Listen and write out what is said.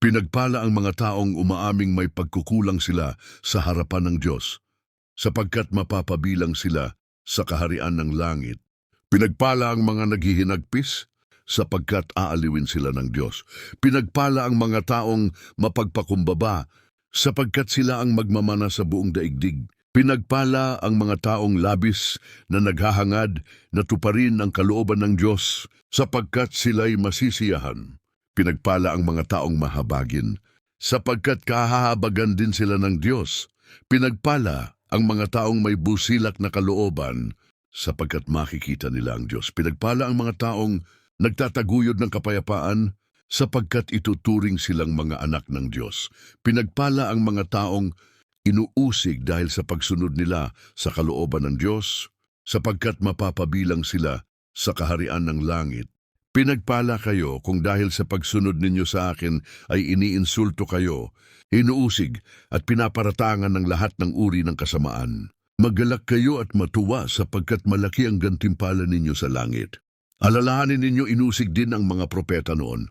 Pinagpala ang mga taong umaaming may pagkukulang sila sa harapan ng Diyos, sapagkat mapapabilang sila sa kaharian ng langit. Pinagpala ang mga naghihinagpis, sapagkat aaliwin sila ng Diyos. Pinagpala ang mga taong mapagpakumbaba, sapagkat sila ang magmamana sa buong daigdig. Pinagpala ang mga taong labis na naghahangad na tuparin ang kalooban ng Diyos, sapagkat sila'y masisiyahan. Pinagpala ang mga taong mahabagin, sapagkat kahahabagan din sila ng Diyos. Pinagpala ang mga taong may busilak na kalooban, sapagkat makikita nila ang Diyos. Pinagpala ang mga taong nagtataguyod ng kapayapaan, sapagkat ituturing silang mga anak ng Diyos. Pinagpala ang mga taong inuusig dahil sa pagsunod nila sa kalooban ng Diyos, sapagkat mapapabilang sila sa kaharian ng langit. Pinagpala kayo kung dahil sa pagsunod ninyo sa akin ay iniinsulto kayo, inuusig at pinaparatangan ng lahat ng uri ng kasamaan. Magalak kayo at matuwa sapagkat malaki ang gantimpala ninyo sa langit. Alalahanin ninyo inusig din ang mga propeta noon.